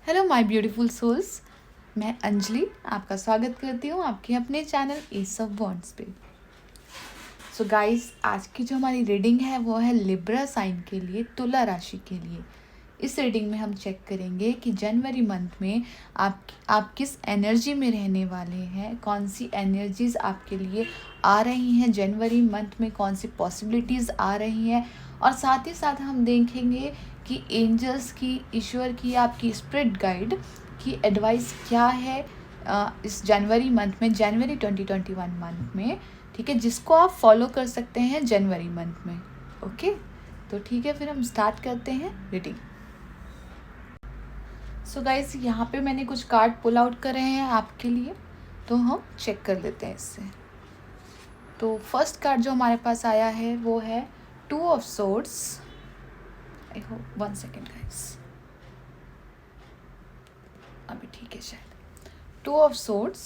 Hello my beautiful souls. मैं अंजलि आपका स्वागत करती हूँ आपके अपने चैनल एस ऑफ वॉन्ड्स पे। सो गाइस, आज की जो हमारी रीडिंग है वो है लिब्रा साइन के लिए, तुला राशि के लिए। इस रीडिंग में हम चेक करेंगे कि जनवरी मंथ में आप किस एनर्जी में रहने वाले हैं, कौन सी एनर्जीज आपके लिए आ रही हैं जनवरी मंथ में, कौन सी पॉसिबिलिटीज़ आ रही हैं, और साथ ही साथ हम देखेंगे कि एंजल्स की, ईश्वर की, आपकी स्पिरिट गाइड की एडवाइस क्या है इस जनवरी मंथ में, जनवरी 2021 मंथ में। ठीक है, जिसको आप फॉलो कर सकते हैं जनवरी मंथ में। ओके, तो ठीक है, फिर हम स्टार्ट करते हैं रीडिंग। सो गाइस, यहाँ पे मैंने कुछ कार्ड पुल आउट करे हैं आपके लिए, तो हम चेक कर लेते हैं इससे। तो फर्स्ट कार्ड जो हमारे पास आया है वो है two of swords. I hope 1 second guys, अभी ठीक है शायद। Two of swords,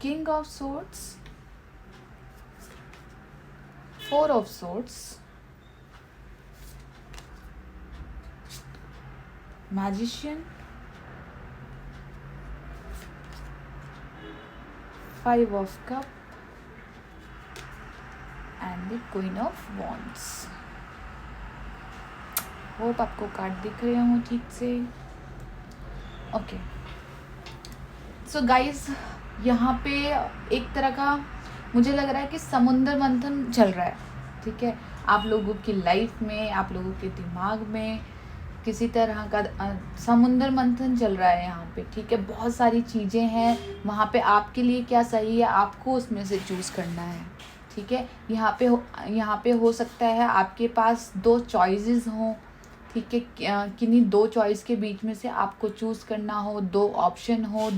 king of swords, four of swords, magician, 5 of cup and the queen of wands। Hope आपको कार्ड दिख रहे हों ठीक से। ओके, सो गाइस, यहाँ पे एक तरह का मुझे लग रहा है कि समुद्र मंथन चल रहा है। ठीक है, आप लोगों की लाइफ में, आप लोगों के दिमाग में किसी तरह का समुद्र मंथन चल रहा है यहाँ पे। ठीक है, बहुत सारी चीज़ें हैं वहाँ पे, आपके लिए क्या सही है आपको उसमें से चूज़ करना है। ठीक है, यहाँ पे हो सकता है आपके पास 2 चॉइसेस हों। ठीक है, किन्हीं 2 चॉइस के बीच में से आपको चूज़ करना हो, 2 ऑप्शन हो,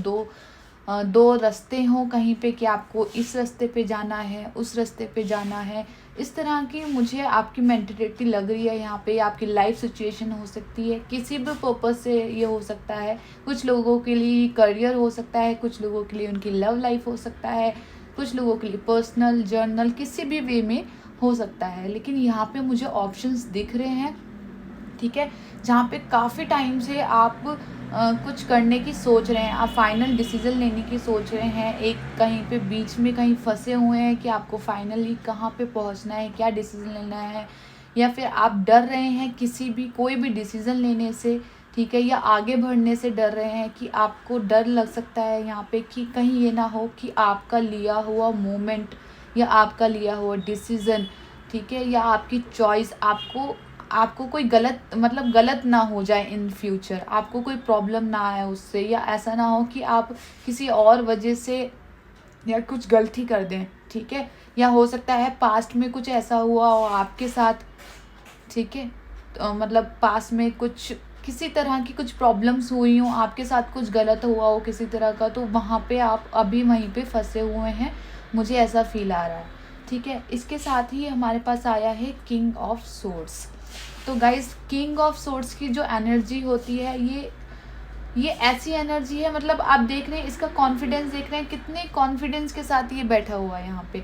दो रास्ते हों कहीं पे कि आपको इस रास्ते पे जाना है, उस रास्ते पे जाना है। इस तरह की मुझे आपकी मेंटालिटी लग रही है यहाँ पे। आपकी लाइफ सिचुएशन हो सकती है, किसी भी पर्पज़ से ये हो सकता है। कुछ लोगों के लिए करियर हो सकता है, कुछ लोगों के लिए उनकी लव लाइफ हो सकता है, कुछ लोगों के लिए पर्सनल जर्नल, किसी भी वे में हो सकता है। लेकिन यहाँ पे मुझे ऑप्शंस दिख रहे हैं। ठीक है, जहाँ पे काफ़ी टाइम से आप कुछ करने की सोच रहे हैं, आप फाइनल डिसीज़न लेने की सोच रहे हैं, एक कहीं पे बीच में कहीं फंसे हुए हैं कि आपको फाइनली कहाँ पे पहुँचना है, क्या डिसीज़न लेना है, या फिर आप डर रहे हैं कोई भी डिसीज़न लेने से। ठीक है, या आगे बढ़ने से डर रहे हैं कि आपको डर लग सकता है यहाँ पे कि कहीं ये ना हो कि आपका लिया हुआ मोमेंट या आपका लिया हुआ डिसीज़न, ठीक है, या आपकी चॉइस आपको कोई गलत ना हो जाए इन फ्यूचर, आपको कोई प्रॉब्लम ना आए उससे, या ऐसा ना हो कि आप किसी और वजह से या कुछ गलती कर दें। ठीक है, या हो सकता है पास्ट में कुछ ऐसा हुआ हो आपके साथ। ठीक है, तो पास्ट में कुछ किसी तरह की कुछ प्रॉब्लम्स हुई हों, आपके साथ कुछ गलत हुआ हो किसी तरह का, तो वहाँ पे आप अभी वहीं पे फंसे हुए हैं, मुझे ऐसा फील आ रहा है। ठीक है, इसके साथ ही हमारे पास आया है किंग ऑफ सोर्ड्स। तो गाइस, किंग ऑफ सोर्ड्स की जो एनर्जी होती है, ये ऐसी एनर्जी है, आप देख रहे हैं इसका कॉन्फिडेंस, देख रहे हैं कितने कॉन्फिडेंस के साथ ये बैठा हुआ है यहाँ पे।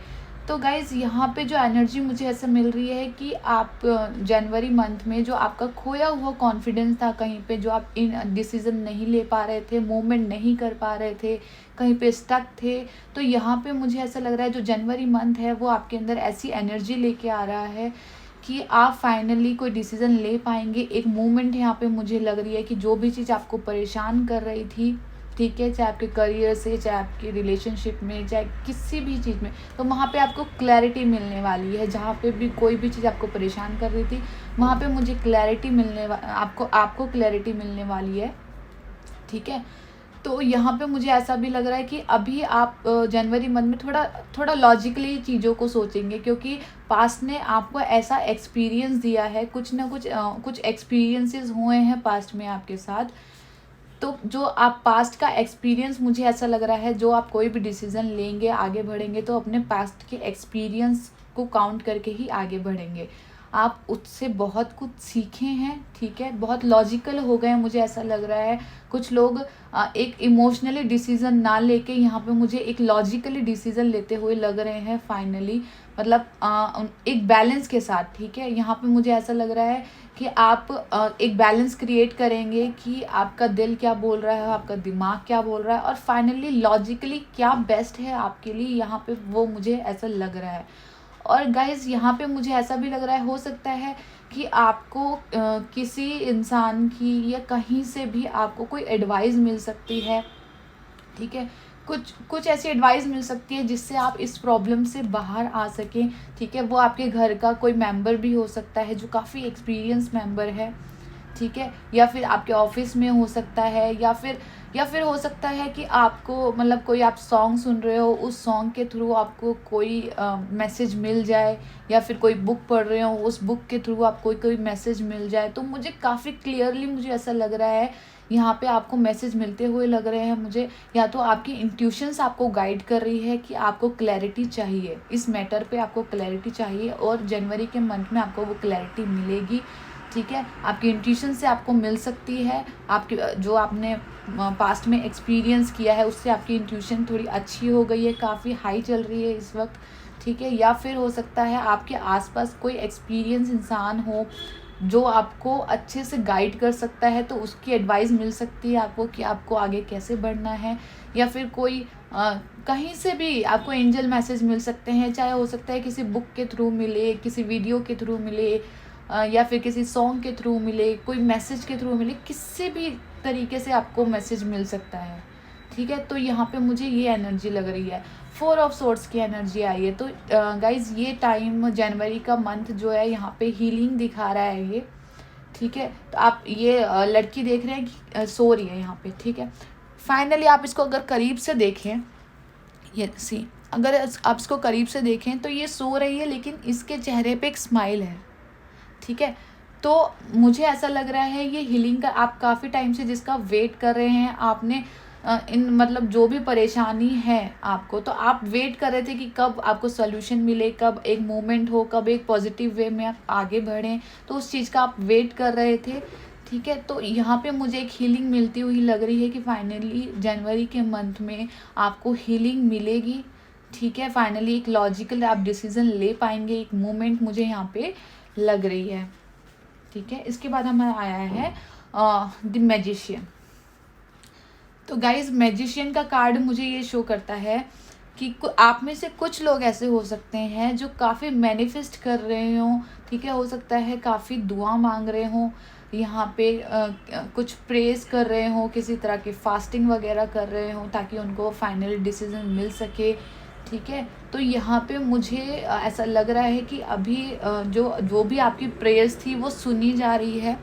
तो गाइज़, यहाँ पे जो एनर्जी मुझे ऐसा मिल रही है कि आप जनवरी मंथ में जो आपका खोया हुआ कॉन्फिडेंस था कहीं पे, जो आप इन डिसीज़न नहीं ले पा रहे थे, मूवमेंट नहीं कर पा रहे थे, कहीं पे स्टक थे, तो यहाँ पे मुझे ऐसा लग रहा है जो जनवरी मंथ है वो आपके अंदर ऐसी एनर्जी लेके आ रहा है कि आप फाइनली कोई डिसीज़न ले पाएंगे। एक मूवमेंट यहाँ पे मुझे लग रही है कि जो भी चीज़ आपको परेशान कर रही थी, ठीक है, चाहे आपके करियर से, चाहे आपके रिलेशनशिप में, चाहे किसी भी चीज़ में, तो वहाँ पे आपको क्लैरिटी मिलने वाली है। जहाँ पे भी कोई भी चीज़ आपको परेशान कर रही थी, वहाँ पे मुझे क्लैरिटी आपको क्लैरिटी मिलने वाली है। ठीक है, तो यहाँ पे मुझे ऐसा भी लग रहा है कि अभी आप जनवरी मंथ में थोड़ा लॉजिकली चीज़ों को सोचेंगे, क्योंकि पास्ट ने आपको ऐसा एक्सपीरियंस दिया है, कुछ ना कुछ एक्सपीरियंसेस हुए हैं पास्ट में आपके साथ। तो जो आप पास्ट का एक्सपीरियंस, मुझे ऐसा लग रहा है जो आप कोई भी डिसीज़न लेंगे, आगे बढ़ेंगे, तो अपने पास्ट के एक्सपीरियंस को काउंट करके ही आगे बढ़ेंगे। आप उससे बहुत कुछ सीखे हैं, ठीक है, बहुत लॉजिकल हो गए हैं, मुझे ऐसा लग रहा है। कुछ लोग एक इमोशनली डिसीज़न ना लेके यहाँ पे मुझे एक लॉजिकली डिसीज़न लेते हुए लग रहे हैं फाइनली, मतलब एक बैलेंस के साथ, ठीक है। यहाँ पे मुझे ऐसा लग रहा है कि आप एक बैलेंस क्रिएट करेंगे कि आपका दिल क्या बोल रहा है, आपका दिमाग क्या बोल रहा है, और फाइनली लॉजिकली क्या बेस्ट है आपके लिए, यहाँ पे वो मुझे ऐसा लग रहा है। और गाइज़ यहाँ पे मुझे ऐसा भी लग रहा है, हो सकता है कि आपको किसी इंसान की या कहीं से भी आपको कोई एडवाइस मिल सकती है, ठीक है। कुछ कुछ ऐसी एडवाइस मिल सकती है जिससे आप इस प्रॉब्लम से बाहर आ सकें, ठीक है। वो आपके घर का कोई मेंबर भी हो सकता है जो काफ़ी एक्सपीरियंस मेंबर है, ठीक है, या फिर आपके ऑफिस में हो सकता है, या फिर हो सकता है कि आपको मतलब कोई आप सॉन्ग सुन रहे हो, उस सॉन्ग के थ्रू आपको कोई मैसेज मिल जाए, या फिर कोई बुक पढ़ रहे हो, उस बुक के थ्रू आपको कोई मैसेज मिल जाए। तो मुझे काफ़ी क्लियरली मुझे ऐसा लग रहा है यहाँ पे आपको मैसेज मिलते हुए लग रहे हैं मुझे, या तो आपकी इंट्यूशंस आपको गाइड कर रही है कि आपको क्लैरिटी चाहिए इस मैटर पे, आपको क्लैरिटी चाहिए, और जनवरी के मंथ में आपको वो क्लैरिटी मिलेगी, ठीक है। आपकी इंट्यूशन से आपको मिल सकती है, आपकी जो आपने पास्ट में एक्सपीरियंस किया है उससे आपकी इंट्यूशन थोड़ी अच्छी हो गई है, काफ़ी हाई चल रही है इस वक्त, ठीक है। या फिर हो सकता है आपके आसपास कोई एक्सपीरियंस इंसान हो जो आपको अच्छे से गाइड कर सकता है, तो उसकी एडवाइस मिल सकती है आपको कि आपको आगे कैसे बढ़ना है। या फिर कोई कहीं से भी आपको एंजल मैसेज मिल सकते हैं, चाहे हो सकता है किसी बुक के थ्रू मिले, किसी वीडियो के थ्रू मिले, या फिर किसी सॉन्ग के थ्रू मिले, कोई मैसेज के थ्रू मिले, किसी भी तरीके से आपको मैसेज मिल सकता है, ठीक है। तो यहाँ पे मुझे ये एनर्जी लग रही है, 4 ऑफ सोर्ड्स की एनर्जी आई है। तो गाइज ये टाइम जनवरी का मंथ जो है यहाँ पे हीलिंग दिखा रहा है ये, ठीक है। तो आप ये लड़की देख रहे हैं कि सो रही है यहाँ पे, ठीक है। फाइनली आप इसको अगर करीब से देखें, ये सी अगर आप इसको करीब से देखें तो ये सो रही है, लेकिन इसके चेहरे पे एक स्माइल है, ठीक है। तो मुझे ऐसा लग रहा है ये हीलिंग का आप काफ़ी टाइम से जिसका वेट कर रहे हैं, आपने इन मतलब जो भी परेशानी है आपको, तो आप वेट कर रहे थे कि कब आपको सोल्यूशन मिले, कब एक मोमेंट हो, कब एक पॉजिटिव वे में आप आगे बढ़ें, तो उस चीज़ का आप वेट कर रहे थे, ठीक है। तो यहाँ पे मुझे एक हीलिंग मिलती हुई लग रही है कि फाइनली जनवरी के मंथ में आपको हीलिंग मिलेगी, ठीक है। फाइनली एक लॉजिकल आप डिसीजन ले पाएंगे, एक मोमेंट मुझे यहाँ पे लग रही है, ठीक है। इसके बाद हमारा आया है द मैजिशियन। तो गाइज मैजिशियन का कार्ड मुझे ये शो करता है कि आप में से कुछ लोग ऐसे हो सकते हैं जो काफ़ी मैनिफेस्ट कर रहे हों, ठीक है। हो सकता है काफ़ी दुआ मांग रहे हों, यहाँ पे कुछ प्रेस कर रहे हों, किसी तरह की फास्टिंग वगैरह कर रहे हों ताकि उनको फाइनल डिसीजन मिल सके, ठीक है। तो यहाँ पे मुझे ऐसा लग रहा है कि अभी जो भी आपकी प्रेयर्स थी वो सुनी जा रही है,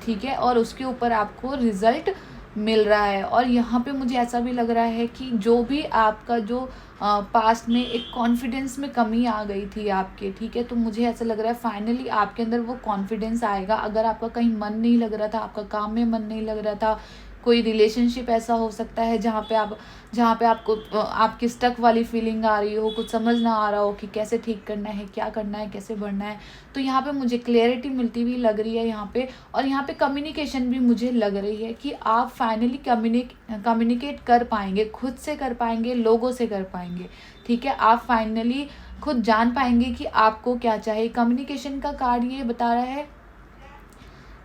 ठीक है, और उसके ऊपर आपको रिज़ल्ट मिल रहा है। और यहाँ पे मुझे ऐसा भी लग रहा है कि जो भी आपका जो पास्ट में एक कॉन्फिडेंस में कमी आ गई थी आपके, ठीक है, तो मुझे ऐसा लग रहा है फाइनली आपके अंदर वो कॉन्फिडेंस आएगा। अगर आपका कहीं मन नहीं लग रहा था, आपका काम में मन नहीं लग रहा था, कोई रिलेशनशिप ऐसा हो सकता है जहाँ पे आपको आपकी स्टक वाली फीलिंग आ रही हो, कुछ समझ ना आ रहा हो कि कैसे ठीक करना है, क्या करना है, कैसे बढ़ना है, तो यहाँ पे मुझे क्लैरिटी मिलती हुई लग रही है यहाँ पे। और यहाँ पे कम्युनिकेशन भी मुझे लग रही है कि आप फाइनली कम्युनिकेट कर पाएंगे, खुद से कर पाएंगे, लोगों से कर पाएंगे, ठीक है। आप फाइनली खुद जान पाएंगे कि आपको क्या चाहिए। कम्युनिकेशन का कार्ड ये बता रहा है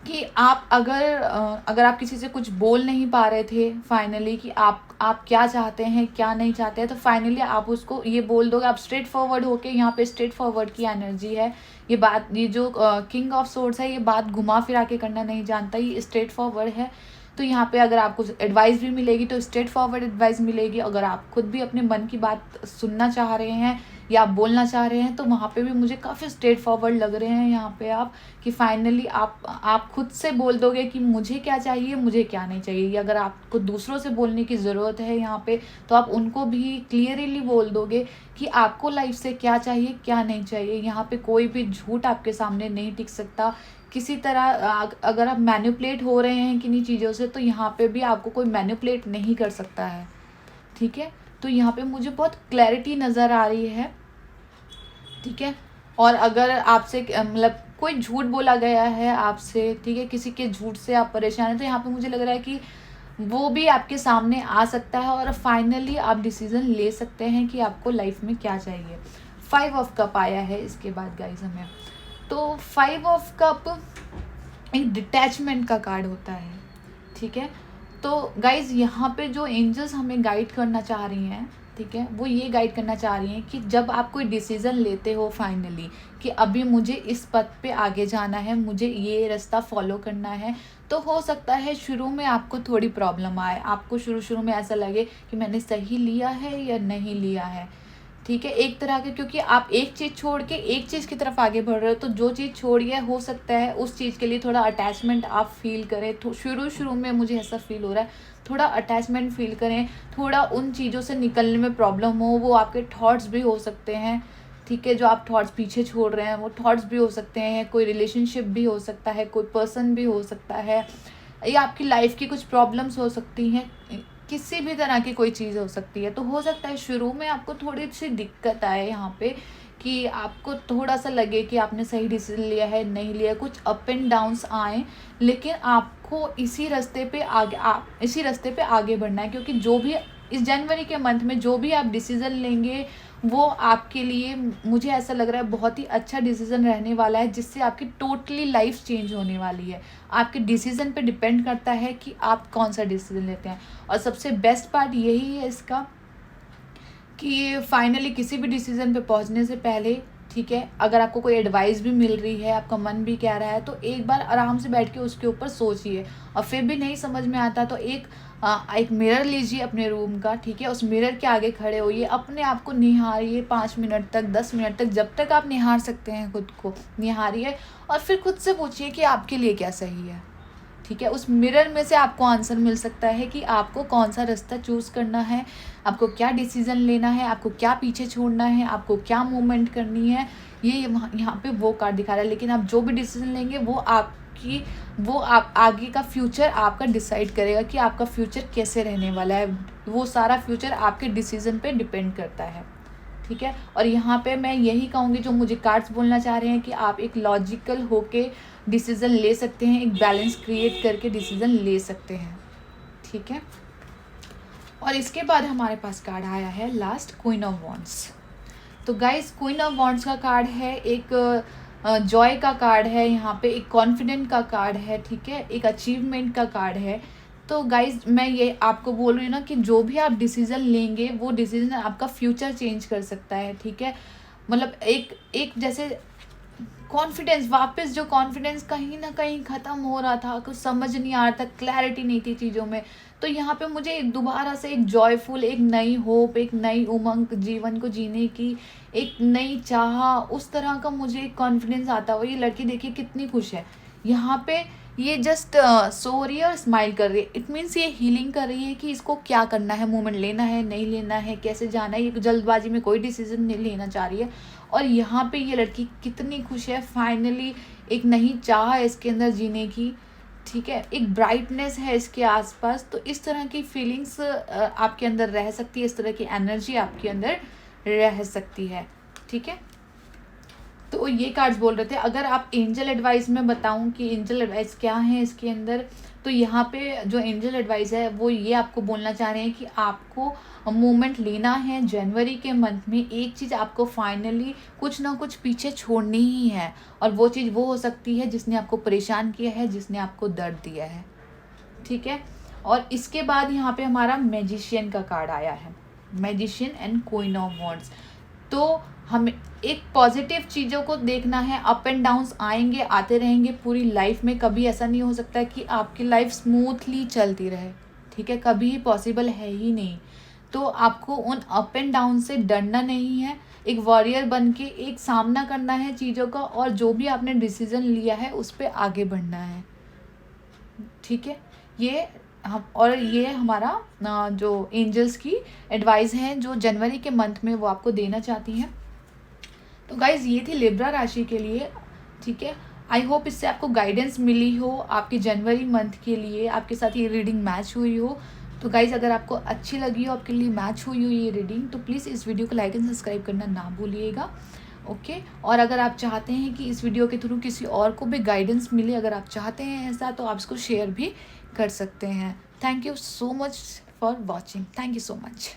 कि आप अगर आप किसी से कुछ बोल नहीं पा रहे थे फाइनली कि आप क्या चाहते हैं, क्या नहीं चाहते हैं, तो फाइनली आप उसको ये बोल दोगे। आप स्ट्रेट फॉरवर्ड होके, यहाँ पे स्ट्रेट फॉरवर्ड की एनर्जी है। ये जो किंग ऑफ सोर्ड्स है, ये बात घुमा फिरा के करना नहीं जानता, ये स्ट्रेट फॉरवर्ड है। तो यहाँ पे अगर आपको एडवाइस भी मिलेगी तो स्ट्रेट फॉरवर्ड एडवाइस मिलेगी। अगर आप खुद भी अपने मन की बात सुनना चाह रहे हैं या आप बोलना चाह रहे हैं, तो वहाँ पे भी मुझे काफ़ी स्ट्रेट फॉरवर्ड लग रहे हैं यहाँ पे आप, कि फाइनली आप खुद से बोल दोगे कि मुझे क्या चाहिए, मुझे क्या नहीं चाहिए। अगर आपको दूसरों से बोलने की ज़रूरत है यहाँ पे, तो आप उनको भी क्लियरली बोल दोगे कि आपको लाइफ से क्या चाहिए, क्या नहीं चाहिए। यहाँ पे कोई भी झूठ आपके सामने नहीं टिक सकता। किसी तरह अगर आप मैनिपुलेट हो रहे हैं किन्हीं चीज़ों से, तो यहाँ पे भी आपको कोई मैनिपुलेट नहीं कर सकता है, ठीक है। तो यहाँ पे मुझे बहुत क्लैरिटी नज़र आ रही है, ठीक है। और अगर आपसे मतलब कोई झूठ बोला गया है आपसे, ठीक है, किसी के झूठ से आप परेशान हैं, तो यहाँ पे मुझे लग रहा है कि वो भी आपके सामने आ सकता है और फाइनली आप डिसीजन ले सकते हैं कि आपको लाइफ में क्या चाहिए। 5 ऑफ कप आया है इसके बाद गाइज हमें। तो 5 ऑफ कप एक डिटैचमेंट का कार्ड होता है, ठीक है। तो गाइज यहाँ पे जो एंजल्स हमें गाइड करना चाह रही हैं, ठीक है, वो ये गाइड करना चाह रही हैं कि जब आप कोई डिसीज़न लेते हो फाइनली कि अभी मुझे इस पथ पे आगे जाना है, मुझे ये रास्ता फॉलो करना है, तो हो सकता है शुरू में आपको थोड़ी प्रॉब्लम आए, आपको शुरू में ऐसा लगे कि मैंने सही लिया है या नहीं लिया है, ठीक है, एक तरह के, क्योंकि आप एक चीज़ छोड़ के एक चीज़ की तरफ आगे बढ़ रहे हो, तो जो चीज़ छोड़िए हो सकता है उस चीज़ के लिए थोड़ा अटैचमेंट आप फील करें। तो शुरू में मुझे ऐसा फील हो रहा है, थोड़ा अटैचमेंट फील करें, थोड़ा उन चीज़ों से निकलने में प्रॉब्लम हो, वो आपके थॉट्स भी हो सकते हैं, ठीक है, जो आप थॉट्स पीछे छोड़ रहे हैं वो थॉट्स भी हो सकते हैं, कोई रिलेशनशिप भी हो सकता है, कोई पर्सन भी हो सकता है, या आपकी लाइफ की कुछ प्रॉब्लम्स हो सकती हैं, किसी भी तरह की कोई चीज़ हो सकती है। तो हो सकता है शुरू में आपको थोड़ी सी दिक्कत आए यहाँ पे, कि आपको थोड़ा सा लगे कि आपने सही डिसीजन लिया है नहीं लिया, कुछ अप एंड डाउन्स आए, लेकिन आपको इसी रास्ते पे आगे बढ़ना है, क्योंकि जो भी इस जनवरी के मंथ में जो भी आप डिसीज़न लेंगे वो आपके लिए, मुझे ऐसा लग रहा है, बहुत ही अच्छा डिसीज़न रहने वाला है, जिससे आपकी टोटली लाइफ चेंज होने वाली है। आपके डिसीज़न पे डिपेंड करता है कि आप कौन सा डिसीज़न लेते हैं। और सबसे बेस्ट पार्ट यही है इसका कि फाइनली किसी भी डिसीज़न पे पहुंचने से पहले, ठीक है, अगर आपको कोई एडवाइस भी मिल रही है, आपका मन भी कह रहा है, तो एक बार आराम से बैठ के उसके ऊपर सोचिए, और फिर भी नहीं समझ में आता तो एक मिरर लीजिए अपने रूम का, ठीक है, उस मिरर के आगे खड़े होइए, अपने आप को निहारिए 5 मिनट तक, 10 मिनट तक, जब तक आप निहार सकते हैं खुद को निहारिए, और फिर खुद से पूछिए कि आपके लिए क्या सही है, ठीक है। उस मिरर में से आपको आंसर मिल सकता है कि आपको कौन सा रास्ता चूज़ करना है, आपको क्या डिसीज़न लेना है, आपको क्या पीछे छोड़ना है, आपको क्या मूवमेंट करनी है। ये यहाँ पे वो कार्ड दिखा रहा है, लेकिन आप जो भी डिसीज़न लेंगे वो आप आगे का फ्यूचर आपका डिसाइड करेगा कि आपका फ्यूचर कैसे रहने वाला है। वो सारा फ्यूचर आपके डिसीज़न पे डिपेंड करता है, ठीक है। और यहाँ पे मैं यही कहूँगी, जो मुझे कार्ड्स बोलना चाह रहे हैं, कि आप एक लॉजिकल होके डिसीज़न ले सकते हैं, एक बैलेंस क्रिएट करके डिसीज़न ले सकते हैं, ठीक है। और इसके बाद हमारे पास कार्ड आया है लास्ट, क्वीन ऑफ वॉन्ड्स। तो गाइस क्वीन ऑफ वॉन्ड्स का कार्ड है, एक जॉय का कार्ड है, यहाँ पे एक कॉन्फिडेंट का कार्ड है, ठीक है, एक अचीवमेंट का कार्ड है। तो गाइज मैं ये आपको बोल रही हूँ ना कि जो भी आप डिसीज़न लेंगे वो डिसीज़न आपका फ्यूचर चेंज कर सकता है, ठीक है। मतलब एक जैसे कॉन्फिडेंस, वापस जो कॉन्फिडेंस कहीं ना कहीं ख़त्म हो रहा था, कुछ समझ नहीं आ रहा था, क्लैरिटी नहीं थी चीज़ों में, तो यहाँ पे मुझे दोबारा से एक जॉयफुल, एक नई होप, एक नई उमंग, जीवन को जीने की एक नई चाह, उस तरह का मुझे एक कॉन्फिडेंस आता हुआ। ये लड़की देखिए कितनी खुश है, यहाँ पे ये जस्ट सो रही है और स्माइल कर रही है। इट मीन्स ये हीलिंग कर रही है कि इसको क्या करना है, मूवमेंट लेना है नहीं लेना है, कैसे जाना है, ये जल्दबाजी में कोई डिसीजन नहीं लेना चाह रही है। और यहाँ पे ये लड़की कितनी खुश है, फाइनली एक नई चाह है इसके अंदर जीने की, ठीक है, एक ब्राइटनेस है इसके आसपास। तो इस तरह की फीलिंग्स आपके अंदर रह सकती है, इस तरह की एनर्जी आपके अंदर रह सकती है, ठीक है। तो ये कार्ड्स बोल रहे थे, अगर आप एंजल एडवाइस में बताऊं कि एंजल एडवाइस क्या है इसके अंदर, तो यहाँ पे जो एंजल एडवाइस है वो ये आपको बोलना चाह रहे हैं कि आपको मूवमेंट लेना है जनवरी के मंथ में। एक चीज़ आपको फाइनली कुछ ना कुछ पीछे छोड़नी ही है, और वो चीज़ वो हो सकती है जिसने आपको परेशान किया है, जिसने आपको दर्द दिया है, ठीक है। और इसके बाद यहाँ पे हमारा मैजिशियन का कार्ड आया है, magician and queen of wands. तो हमें एक पॉजिटिव चीज़ों को देखना है, अप एंड डाउन्स आएंगे आते रहेंगे पूरी लाइफ में, कभी ऐसा नहीं हो सकता कि आपकी लाइफ स्मूथली चलती रहे, ठीक है, कभी पॉसिबल है ही नहीं। तो आपको उन अप एंड डाउन से डरना नहीं है, एक वॉरियर बन के एक सामना करना है चीज़ों का, और जो भी आपने डिसीज़न लिया है उस पर आगे बढ़ना है, ठीक है। ये हमारा जो एंजल्स की एडवाइस है जो जनवरी के मंथ में वो आपको देना चाहती हैं। तो गाइज़ ये थी लिब्रा राशि के लिए, ठीक है। आई होप इससे आपको गाइडेंस मिली हो आपके जनवरी मंथ के लिए, आपके साथ ये रीडिंग मैच हुई हो। तो गाइज़ अगर आपको अच्छी लगी हो, आपके लिए मैच हुई हो ये रीडिंग, तो प्लीज़ इस वीडियो को लाइक एंड सब्सक्राइब करना ना भूलिएगा। ओके। और अगर आप चाहते हैं कि इस वीडियो के थ्रू किसी और को भी गाइडेंस मिले, अगर आप चाहते हैं ऐसा, तो आप इसको शेयर भी कर सकते हैं। Thank you so much for watching. Thank you so much.